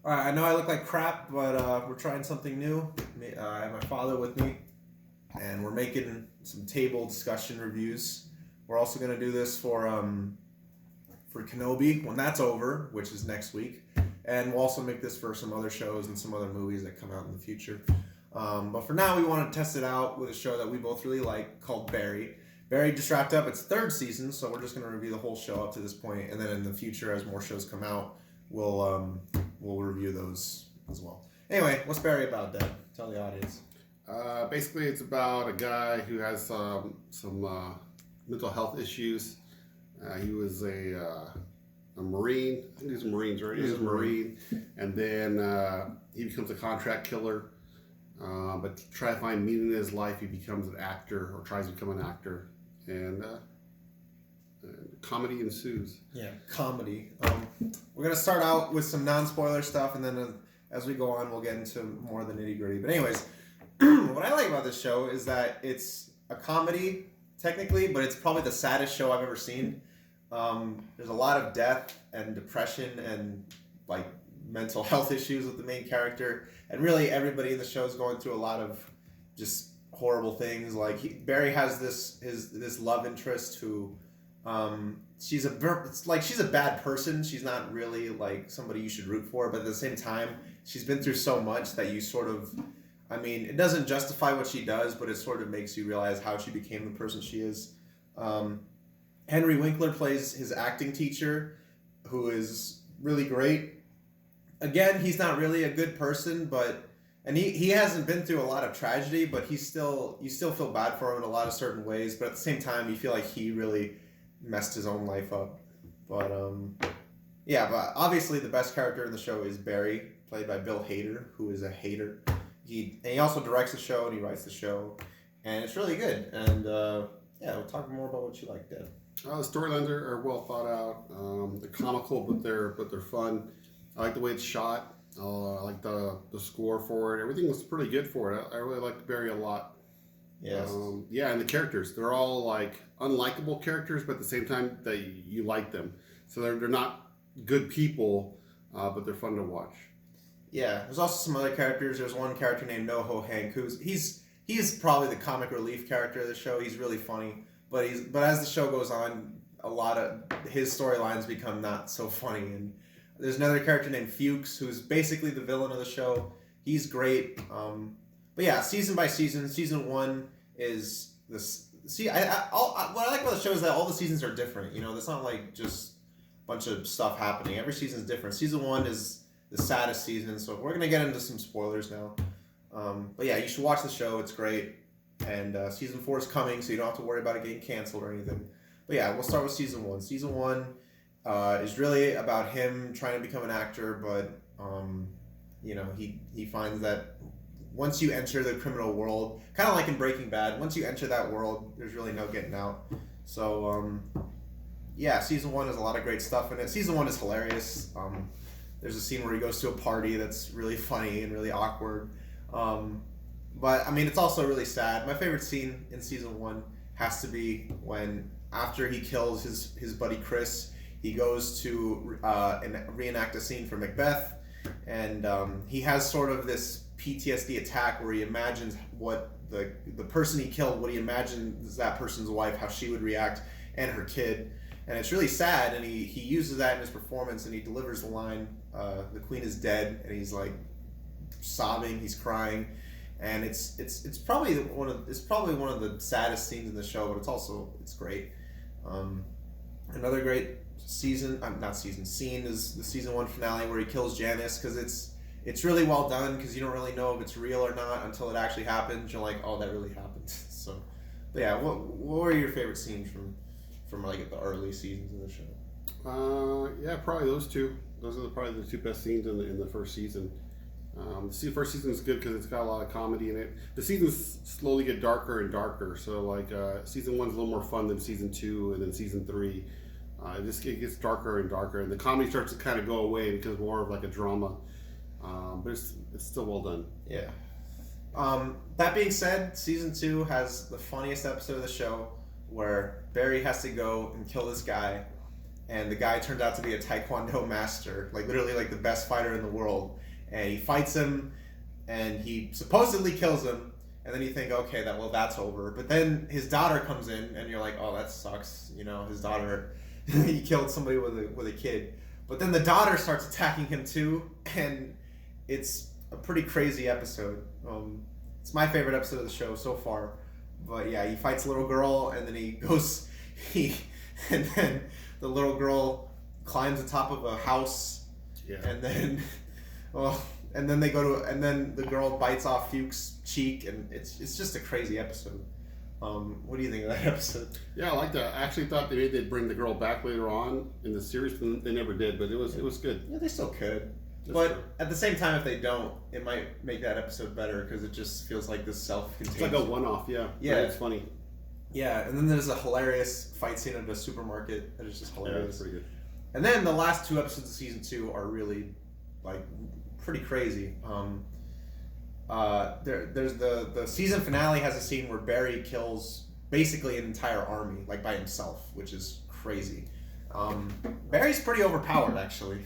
All right, I know I look like crap, but we're trying something new. I have my father with me, and we're making some table discussion reviews. We're also gonna do this for Kenobi when that's over, which is next week, and we'll also make this for some other shows and some other movies that come out in the future. But for now, we want to test it out with a show that we both really like called Barry. Barry just wrapped up its third season, so we're just gonna review the whole show up to this point, and then in the future, as more shows come out, we'll review those as well. Anyway, what's Barry about, Dad? Tell the audience. Basically, it's about a guy who has some mental health issues. He was a Marine. I think he's a Marine, right? He's a Marine. And then he becomes a contract killer. But to try to find meaning in his life, he becomes an actor or tries to become an actor. And comedy ensues. Yeah, comedy. We're going to start out with some non-spoiler stuff, and then as we go on, we'll get into more of the nitty-gritty. But anyways, what I like about this show is that it's a comedy, technically, but it's probably the saddest show I've ever seen. There's a lot of death and depression and like mental health issues with the main character, and really everybody in the show is going through a lot of just horrible things. Like Barry has this love interest who she's a bad person. She's not really like somebody you should root for, but at the same time, she's been through so much that you sort of, I mean, it doesn't justify what she does, but it sort of makes you realize how she became the person she is. Henry Winkler plays his acting teacher, who is really great. Again, he's not really a good person, and he hasn't been through a lot of tragedy, but you still feel bad for him in a lot of certain ways. But at the same time, you feel like he really messed his own life up. But but obviously the best character in the show is Barry, played by Bill Hader, who is a hater. He also directs the show and he writes the show, and it's really good. And we'll talk more about what you like, Dad. The storylines are well thought out. They're comical, but they're fun. I like the way it's shot. I like the score for it. Everything was pretty good for it. I really liked Barry a lot. Yes. And the characters, they're all like unlikable characters, but at the same time that you like them. So they're not good people, but they're fun to watch. Yeah, there's also some other characters. There's one character named NoHo Hank, he's probably the comic relief character of the show. He's really funny, but as the show goes on, a lot of his storylines become not so funny. And there's another character named Fuchs, who's basically the villain of the show. He's great. But yeah, season by season, season 1 is this. See, what I like about the show is that all the seasons are different. You know, it's not like just a bunch of stuff happening. Every season is different. Season 1 is the saddest season, so we're gonna get into some spoilers now. But yeah, you should watch the show. It's great. And season 4 is coming, so you don't have to worry about it getting canceled or anything. But yeah, we'll start with season 1. Season 1 is really about him trying to become an actor, but he finds that once you enter the criminal world, kind of like in Breaking Bad, once you enter that world, there's really no getting out. So season 1 has a lot of great stuff in it. Season 1 is hilarious. There's a scene where he goes to a party that's really funny and really awkward. But I mean, it's also really sad. My favorite scene in season 1 has to be when, after he kills his buddy Chris, he goes to reenact a scene for Macbeth, and he has sort of this PTSD attack where he imagines what the person he killed, what he imagines that person's wife, how she would react, and her kid. And it's really sad, and he uses that in his performance, and he delivers the line, "The Queen is dead," and he's like sobbing, he's crying, and it's probably one of the saddest scenes in the show, but it's great. Another great scene is the season 1 finale where he kills Janice, because it's really well done, because you don't really know if it's real or not until it actually happens. You're like, oh, that really happened. So, but yeah, what were your favorite scenes from like the early seasons of the show? Probably those two. Those are probably the two best scenes in the first season. The first season is good because it's got a lot of comedy in it. The seasons slowly get darker and darker. So like season 1's a little more fun than season 2, and then season 3. It gets darker and darker, and the comedy starts to kind of go away and becomes more of like a drama. But it's still well done. Yeah. That being said, season 2 has the funniest episode of the show, where Barry has to go and kill this guy, and the guy turns out to be a Taekwondo master, like literally like the best fighter in the world. And he fights him, and he supposedly kills him. And then you think, okay, that's over. But then his daughter comes in, and you're like, oh, that sucks. You know, his daughter, he killed somebody with a kid. But then the daughter starts attacking him too, and it's a pretty crazy episode. It's my favorite episode of the show so far. But yeah, he fights a little girl, and then and then the little girl climbs the top of a house, and then, and then and then the girl bites off Fuke's cheek, and it's just a crazy episode. What do you think of that episode? Yeah, I like that. I actually thought they'd bring the girl back later on in the series, but they never did. But it was good. Yeah, they still could. That's but true. At the same time, if they don't, it might make that episode better because it just feels like this self-contained. It's like a one-off, yeah. Yeah, But it's funny. Yeah, and then there's a hilarious fight scene at a supermarket that is just Yeah, hilarious. it's pretty good. And then the last 2 episodes of season 2 are really, like, pretty crazy. There's the season finale has a scene where Barry kills basically an entire army, like by himself, which is crazy. Barry's pretty overpowered, actually,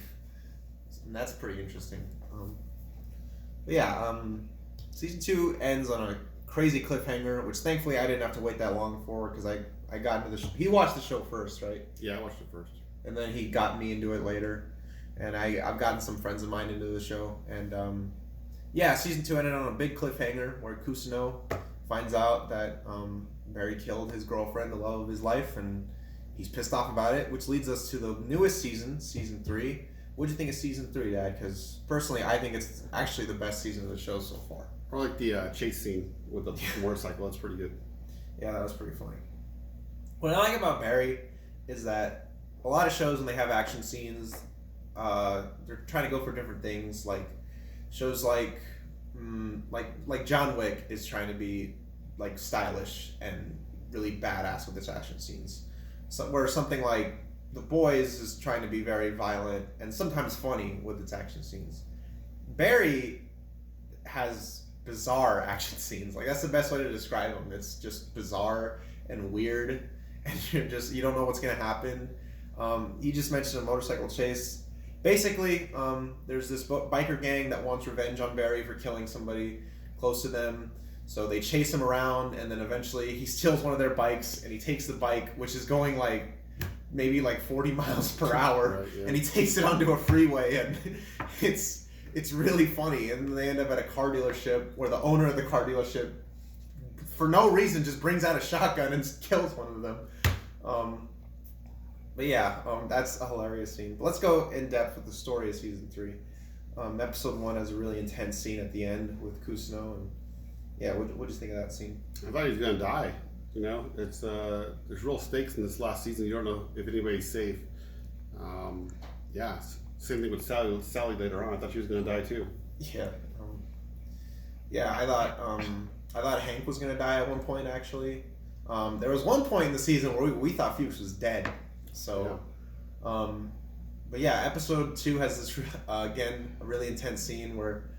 and that's pretty interesting. But yeah, season 2 ends on a crazy cliffhanger, which thankfully I didn't have to wait that long for because I got into the show. He watched the show first, right? Yeah, I watched it first. And then he got me into it later, and I've gotten some friends of mine into the show, and yeah, season 2 ended on a big cliffhanger where Kusuno finds out that Barry killed his girlfriend, the love of his life, and he's pissed off about it, which leads us to the newest season, season 3. What do you think of season 3, Dad? Because personally, I think it's actually the best season of the show so far. I like the chase scene with the motorcycle. That's pretty good. Yeah, that was pretty funny. What I like about Barry is that a lot of shows, when they have action scenes, they're trying to go for different things. Like shows like John Wick is trying to be like stylish and really badass with its action scenes. So where something like The Boys is trying to be very violent and sometimes funny with its action scenes. Barry has bizarre action scenes. Like that's the best way to describe them. It's just bizarre and weird, and you don't know what's gonna happen. You just mentioned a motorcycle chase. Basically, there's this biker gang that wants revenge on Barry for killing somebody close to them. So they chase him around, and then eventually he steals one of their bikes, and he takes the bike, which is going like maybe like 40 miles per hour, Right, yeah. and he takes it onto a freeway, and it's really funny. And they end up at a car dealership where the owner of the car dealership, for no reason, just brings out a shotgun and kills one of them. But yeah, that's a hilarious scene. But let's go in depth with the story of season 3. Episode 1 has a really intense scene at the end with Kusuno, and yeah, what'd you think of that scene? I thought he was gonna die. You know, it's there's real stakes in this last season. You don't know if anybody's safe. Yeah, same thing with Sally later on. I thought she was gonna die too. Yeah, I thought Hank was gonna die at one point. Actually, there was one point in the season where we thought Fuchs was dead. So, but yeah, episode 2 has this again a really intense scene where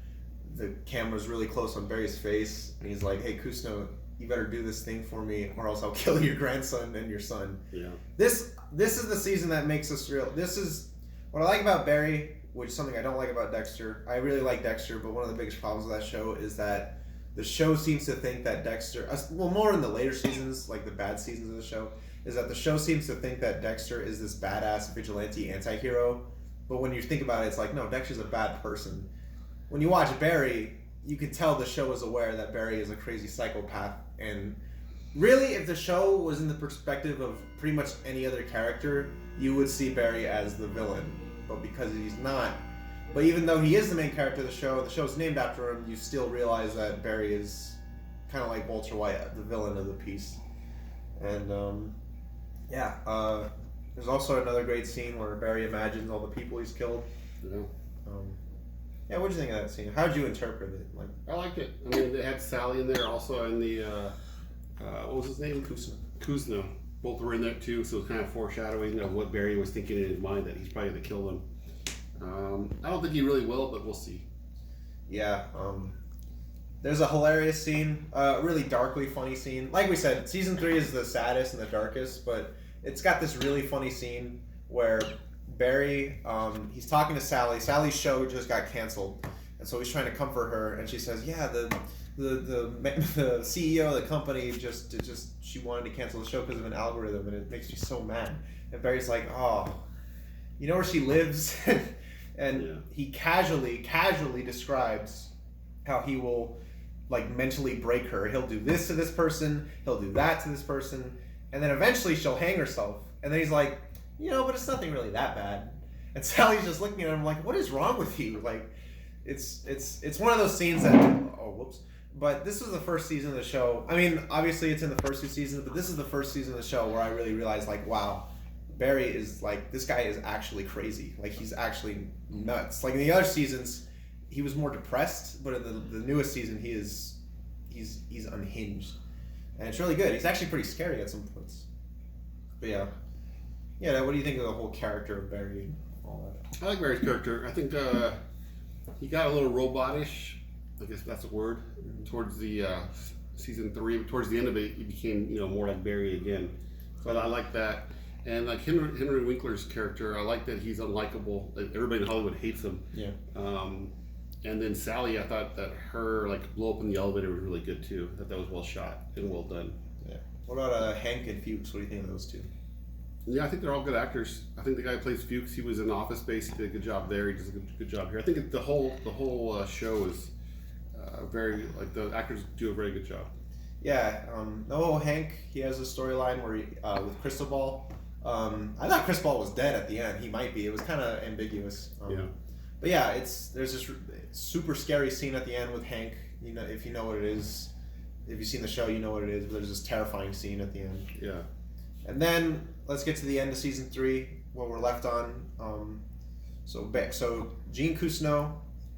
the camera's really close on Barry's face, and he's like, "Hey, Kusuno, you better do this thing for me, or else I'll kill your grandson and your son." Yeah. This is the season that makes us real. This is what I like about Barry, which is something I don't like about Dexter. I really like Dexter, but one of the biggest problems with that show is that the show seems to think that Dexter, well, more in the later seasons, like the bad seasons of the show, is that the show seems to think that Dexter is this badass vigilante anti-hero. But when you think about it, it's like, no, Dexter's a bad person. When you watch Barry, you can tell the show is aware that Barry is a crazy psychopath. And really, if the show was in the perspective of pretty much any other character, you would see Barry as the villain. But because he's not, but even though he is the main character of the show's named after him, you still realize that Barry is kind of like Walter White, the villain of the piece. And there's also another great scene where Barry imagines all the people he's killed. Yeah. What'd you think of that scene? How'd you interpret it? Like, I liked it. I mean, they had Sally in there also, and the what was his name? Kusuno. Both were in there too, so it was kind of foreshadowing of what Barry was thinking in his mind, that he's probably going to kill them. I don't think he really will, but we'll see. Yeah. There's a hilarious scene, really darkly funny scene. Like we said, season 3 is the saddest and the darkest, but it's got this really funny scene where Barry, he's talking to Sally. Sally's show just got canceled, and so he's trying to comfort her, and she says, "Yeah, the CEO of the company just she wanted to cancel the show because of an algorithm, and it makes me so mad." And Barry's like, "Oh, you know where she lives?" And he casually describes how he will like mentally break her. He'll do this to this person, he'll do that to this person, and then eventually she'll hang herself. And then he's like, but it's nothing really that bad. And Sally's just looking at him like, what is wrong with you? Like, it's one of those scenes that, oh, whoops. But this was the first season of the show. I mean, obviously it's in the first two seasons, but this is the first season of the show where I really realized, like, wow, Barry is like, this guy is actually crazy. Like, he's actually nuts. Like in the other seasons, he was more depressed, but in the newest season, he's unhinged, and it's really good. He's actually pretty scary at some points. But yeah. What do you think of the whole character of Barry and all that? I like Barry's character. I think he got a little robotish. I guess that's a word. Towards the season 3, towards the end of it, he became more like Barry again. So I like that. And like Henry Winkler's character, I like that he's unlikable. Like, everybody in Hollywood hates him. Yeah. And then Sally, I thought that her like blow up in the elevator was really good too. That was well shot and well done. Yeah. What about Hank and Fuchs? What do you think of those two? Yeah, I think they're all good actors. I think the guy who plays Fuchs, he was in Office Space. He did a good job there. He does a good job here. I think the whole show is very, like, the actors do a very good job. Yeah. Hank, he has a storyline where he, with Cristobal. I thought Cristobal was dead at the end. He might be. It was kind of ambiguous. Yeah. But yeah, there's this super scary scene at the end with Hank. If you know what it is, if you've seen the show, you know what it is. But there's this terrifying scene at the end. Yeah. And then let's get to the end of season 3, where we're left on. So Gene Cousineau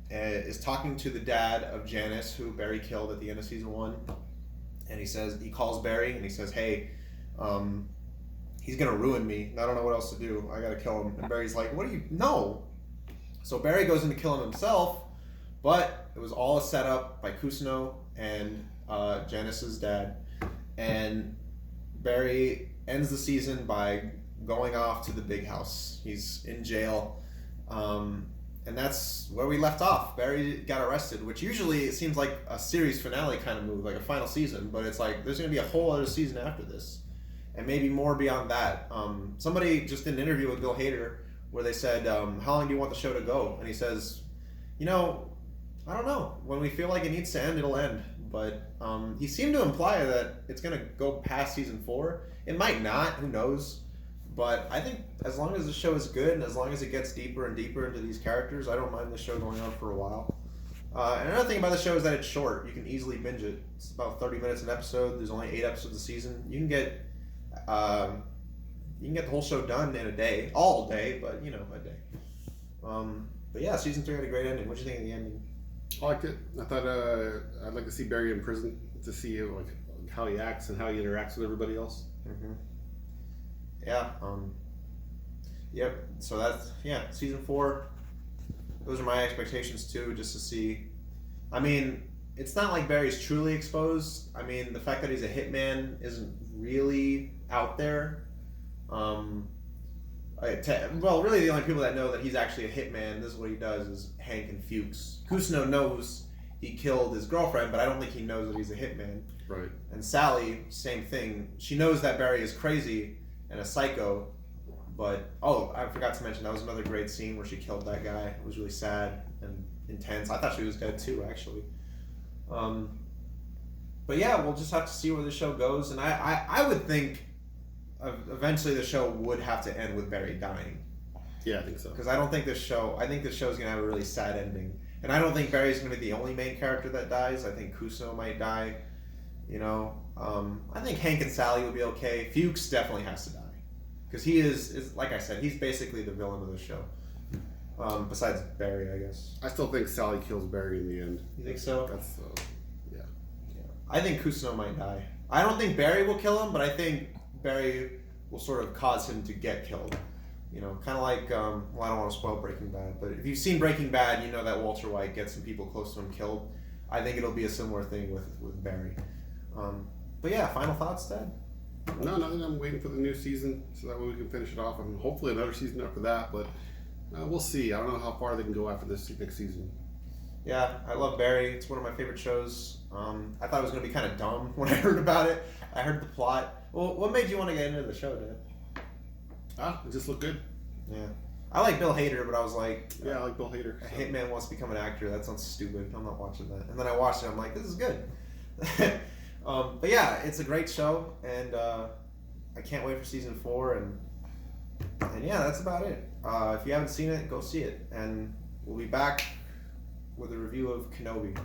is talking to the dad of Janice, who Barry killed at the end of season 1, and he calls Barry and he says, "Hey, he's gonna ruin me. I don't know what else to do. I gotta kill him." And Barry's like, "What do you know?" So Barry goes in to kill him himself, but it was all a setup by Cousineau and Janice's dad. And Barry ends the season by going off to the big house. He's in jail. And that's where we left off. Barry got arrested, which usually it seems like a series finale kind of move, like a final season, but it's like there's going to be a whole other season after this. And maybe more beyond that. Somebody just did an interview with Bill Hader where they said, how long do you want the show to go? And he says, I don't know. When we feel like it needs to end, it'll end. But he seemed to imply that it's going to go past season 4. It might not. Who knows? But I think as long as the show is good and as long as it gets deeper and deeper into these characters, I don't mind the show going on for a while. And another thing about the show is that it's short. You can easily binge it. It's about 30 minutes an episode. There's only 8 episodes a season. You can get the whole show done in a day. All day, but a day. But yeah, season 3 had a great ending. What do you think of the ending? I liked it. I thought I'd like to see Barry in prison to see how he acts and how he interacts with everybody else. Mm-hmm. Yeah. Yep. So that's season 4. Those are my expectations too, just to see. I mean, it's not like Barry's truly exposed. I mean, the fact that he's a hitman isn't really out there. Really the only people that know that he's actually a hitman, this is what he does, is Hank and Fuchs. Cousineau knows he killed his girlfriend, but I don't think he knows that he's a hitman. Right. And Sally, same thing. She knows that Barry is crazy and a psycho, but I forgot to mention that was another great scene where she killed that guy. It was really sad and intense. I thought she was dead too, actually. But yeah, we'll just have to see where the show goes, and I would think eventually the show would have to end with Barry dying. Yeah, I think so. Because I think the show's gonna have a really sad ending, and I don't think Barry's gonna be the only main character that dies. I think Cousineau might die. I think Hank and Sally would be okay. Fuchs definitely has to die, because he is like I said, he's basically the villain of the show. Besides Barry, I guess. I still think Sally kills Barry in the end. You think so? That's yeah. I think Cousineau might die. I don't think Barry will kill him, but I think Barry will sort of cause him to get killed. Kind of like, I don't want to spoil Breaking Bad, but if you've seen Breaking Bad, you know that Walter White gets some people close to him killed. I think it'll be a similar thing with Barry. But yeah, final thoughts, Dad? No, nothing. I'm waiting for the new season so that way we can finish it off, and hopefully another season after that. But we'll see. I don't know how far they can go after this next season. Yeah, I love Barry. It's one of my favorite shows. I thought it was going to be kind of dumb when I heard about it. I heard the plot. Well, what made you want to get into the show, Dan? It just looked good. Yeah. I like Bill Hader, but I was like, Yeah, I like Bill Hader. a So. hitman wants to become an actor. That sounds stupid. I'm not watching that. And then I watched it. I'm like, this is good. But yeah, it's a great show, and I can't wait for season 4. And yeah, that's about it. If you haven't seen it, go see it, and we'll be back with a review of Kenobi.